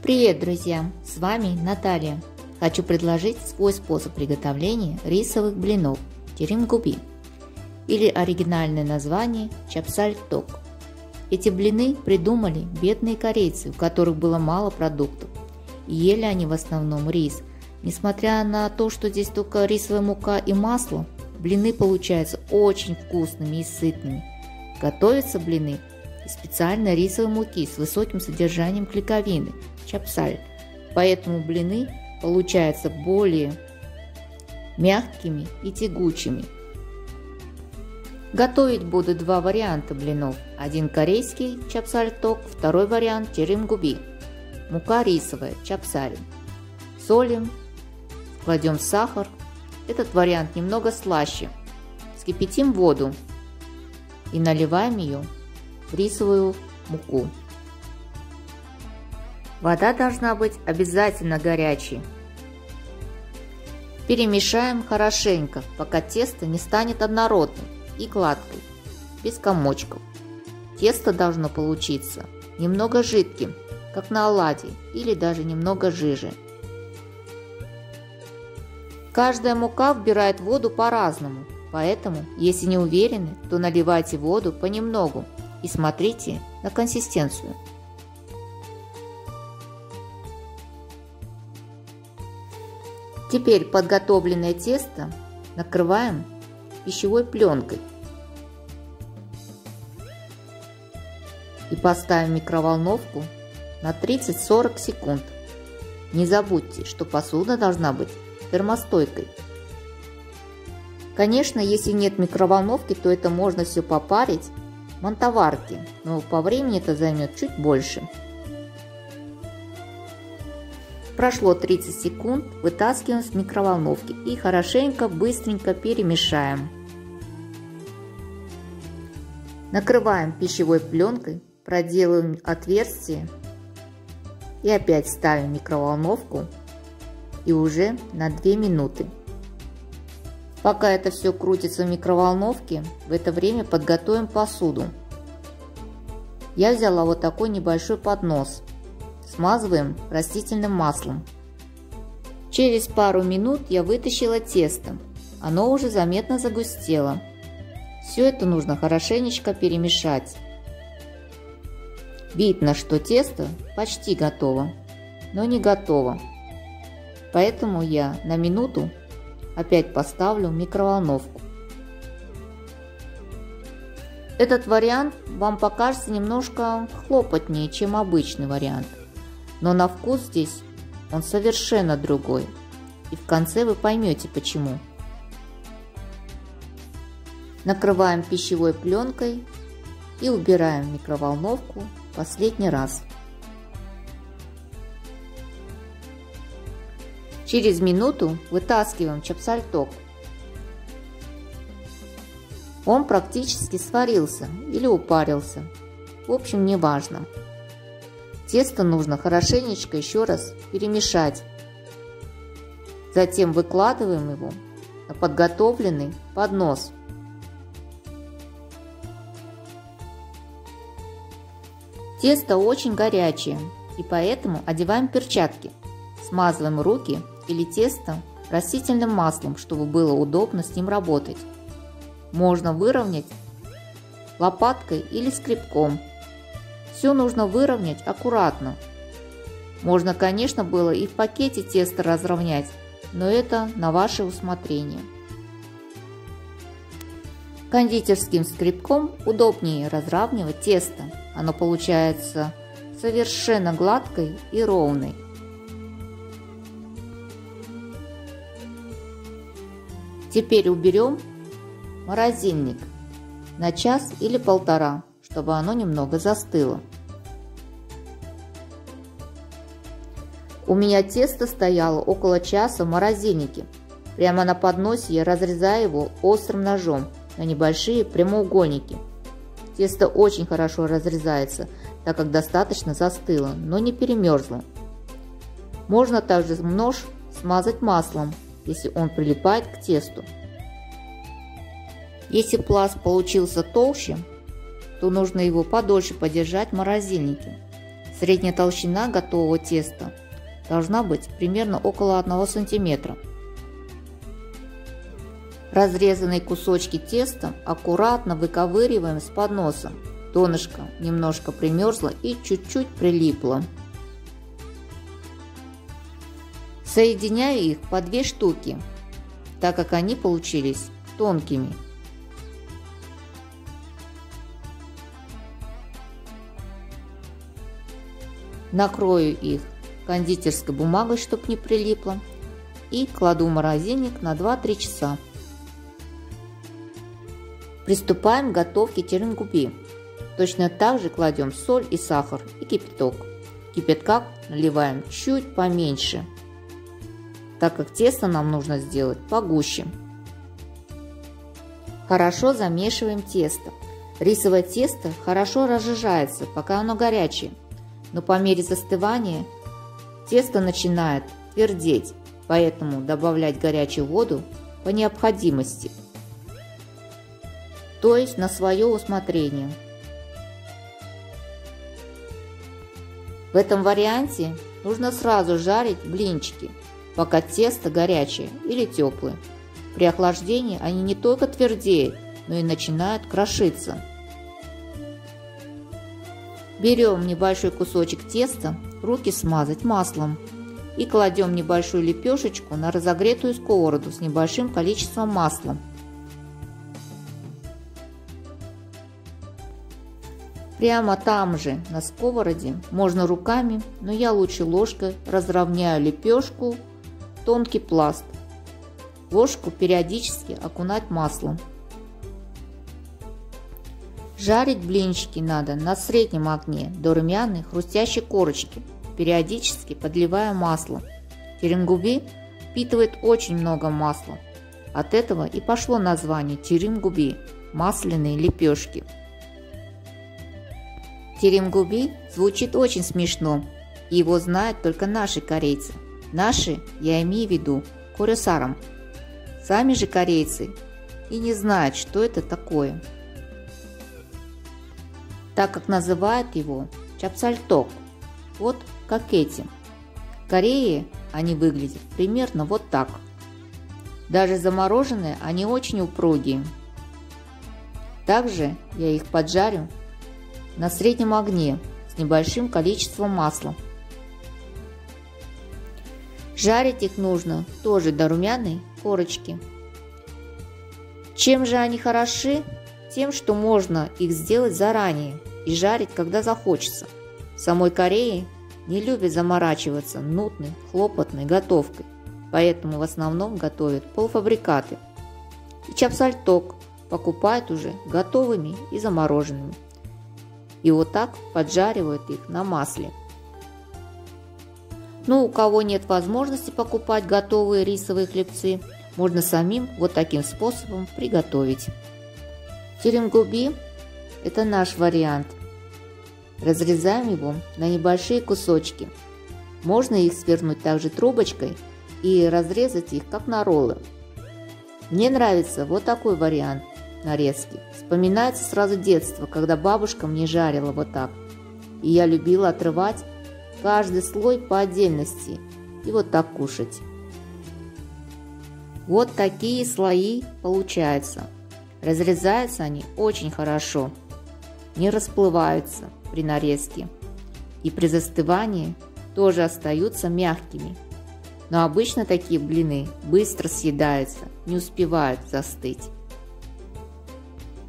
Привет, друзья! С вами Наталья. Хочу предложить свой способ приготовления рисовых блинов терим-губи или оригинальное название чапсаль-ток. Эти блины придумали бедные корейцы, у которых было мало продуктов. И ели они в основном рис. Несмотря на то, что здесь только рисовая мука и масло, блины получаются очень вкусными и сытными. Готовятся блины из специальной рисовой муки с высоким содержанием клейковины – чапсаль. Поэтому блины получаются более мягкими и тягучими. Готовить буду два варианта блинов. Один корейский чапсаль-ток, второй вариант терим-губи. Мука рисовая, чапсаль. Солим, кладем сахар. Этот вариант немного слаще. Вскипятим воду и наливаем ее в рисовую муку. Вода должна быть обязательно горячей. Перемешаем хорошенько, пока тесто не станет однородным и гладкой, без комочков. Тесто должно получиться немного жидким, как на оладьи, или даже немного жиже. Каждая мука вбирает воду по-разному, поэтому, если не уверены, то наливайте воду понемногу и смотрите на консистенцию. Теперь подготовленное тесто накрываем пищевой пленкой и поставим в микроволновку на 30-40 секунд. Не забудьте, что посуда должна быть термостойкой. Конечно, если нет микроволновки, то это можно все попарить в мантоварке, но по времени это займет чуть больше. Прошло 30 секунд, вытаскиваем с микроволновки и хорошенько, быстренько перемешаем. Накрываем пищевой пленкой, проделываем отверстие и опять ставим в микроволновку и уже на 2 минуты. Пока это все крутится в микроволновке, в это время подготовим посуду. Я взяла вот такой небольшой поднос. Смазываем растительным маслом. Через пару минут я вытащила тесто. Оно уже заметно загустело. Все это нужно хорошенечко перемешать. Видно, что тесто почти готово, но не готово. Поэтому я на минуту опять поставлю в микроволновку. Этот вариант вам покажется немножко хлопотнее, чем обычный вариант. Но на вкус здесь он совершенно другой. И в конце вы поймете почему. Накрываем пищевой пленкой и убираем в микроволновку последний раз. Через минуту вытаскиваем чапсаль-ток. Он практически сварился или упарился. В общем, не важно. Тесто нужно хорошенечко еще раз перемешать. Затем выкладываем его на подготовленный поднос. Тесто очень горячее, и поэтому одеваем перчатки. Смазываем руки или тесто растительным маслом, чтобы было удобно с ним работать. Можно выровнять лопаткой или скребком. Все нужно выровнять аккуратно. Можно, конечно, было и в пакете тесто разровнять, но это на ваше усмотрение. Кондитерским скребком удобнее разравнивать тесто. Оно получается совершенно гладкой и ровной. Теперь уберем в морозильник на час или полтора, чтобы оно немного застыло. У меня тесто стояло около часа в морозильнике. Прямо на подносе я разрезаю его острым ножом на небольшие прямоугольники. Тесто очень хорошо разрезается, так как достаточно застыло, но не перемерзло. Можно также нож смазать маслом, если он прилипает к тесту. Если пласт получился толще, то нужно его подольше подержать в морозильнике. Средняя толщина готового теста должна быть примерно около 1 см. Разрезанные кусочки теста аккуратно выковыриваем с подноса. Донышко немножко примерзло и чуть-чуть прилипло. Соединяю их по 2 штуки, так как они получились тонкими. Накрою их кондитерской бумагой, чтобы не прилипло, и кладу в морозильник на 2-3 часа. Приступаем к готовке тирамгуби. Точно так же кладем соль и сахар и кипяток. Кипятка наливаем чуть поменьше, так как тесто нам нужно сделать погуще. Хорошо замешиваем тесто. Рисовое тесто хорошо разжижается, пока оно горячее, но по мере застывания тесто начинает твердеть, поэтому добавлять горячую воду по необходимости, то есть на свое усмотрение. В этом варианте нужно сразу жарить блинчики, пока тесто горячее или теплое. При охлаждении они не только твердеют, но и начинают крошиться. Берем небольшой кусочек теста, руки смазать маслом, и кладем небольшую лепешечку на разогретую сковороду с небольшим количеством масла. Прямо там же на сковороде можно руками, но я лучше ложкой разровняю лепешку в тонкий пласт. Ложку периодически окунать маслом. Жарить блинчики надо на среднем огне до румяной хрустящей корочки, периодически подливая масло. Тирамгуби впитывает очень много масла. От этого и пошло название тирамгуби – масляные лепешки. Тирамгуби звучит очень смешно, и его знают только наши корейцы. Наши, я имею в виду, корёсарам. Сами же корейцы и не знают, что это такое, так как называют его чапсальток, вот как эти. В Корее они выглядят примерно вот так. Даже замороженные они очень упругие. Также я их поджарю на среднем огне с небольшим количеством масла. Жарить их нужно тоже до румяной корочки. Чем же они хороши? Тем, что можно их сделать заранее и жарить, когда захочется. В самой Корее не любят заморачиваться нудной, хлопотной готовкой, поэтому в основном готовят полуфабрикаты. И чапсальток покупают уже готовыми и замороженными. И вот так поджаривают их на масле. Ну, у кого нет возможности покупать готовые рисовые хлебцы, можно самим вот таким способом приготовить. Тирамгуби – это наш вариант. Разрезаем его на небольшие кусочки. Можно их свернуть также трубочкой и разрезать их как на роллы. Мне нравится вот такой вариант нарезки. Вспоминается сразу детство, когда бабушка мне жарила вот так. И я любила отрывать каждый слой по отдельности и вот так кушать. Вот такие слои получаются. Разрезаются они очень хорошо, не расплываются при нарезке и при застывании тоже остаются мягкими. Но обычно такие блины быстро съедаются, не успевают застыть.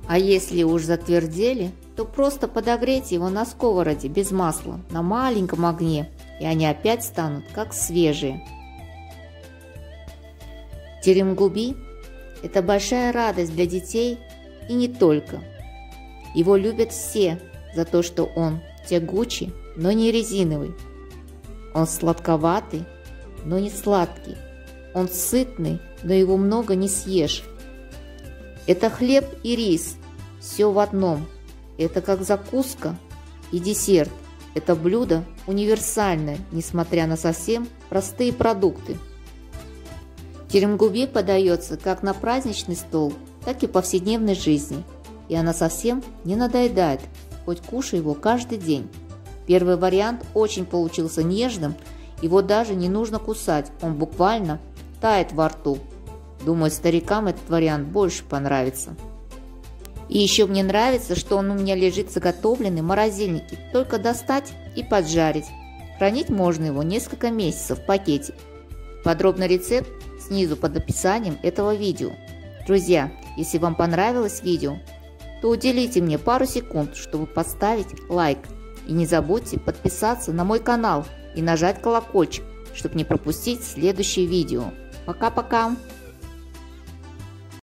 А если уж затвердели, то просто подогрейте его на сковороде без масла на маленьком огне, и они опять станут как свежие. Тирамгуби – это большая радость для детей и не только. Его любят все за то, что он тягучий, но не резиновый. Он сладковатый, но не сладкий. Он сытный, но его много не съешь. Это хлеб и рис, все в одном. Это как закуска и десерт. Это блюдо универсальное, несмотря на совсем простые продукты. Тирамгуби подается как на праздничный стол, так и в повседневной жизни. И она совсем не надоедает, хоть кушай его каждый день. Первый вариант очень получился нежным, его даже не нужно кусать, он буквально тает во рту. Думаю, старикам этот вариант больше понравится. И еще мне нравится, что он у меня лежит заготовленный в морозильнике, только достать и поджарить. Хранить можно его несколько месяцев в пакете. Подробный рецепт снизу под описанием этого видео. Друзья, если вам понравилось видео, то уделите мне пару секунд, чтобы поставить лайк. И не забудьте подписаться на мой канал и нажать колокольчик, чтобы не пропустить следующее видео. Пока-пока!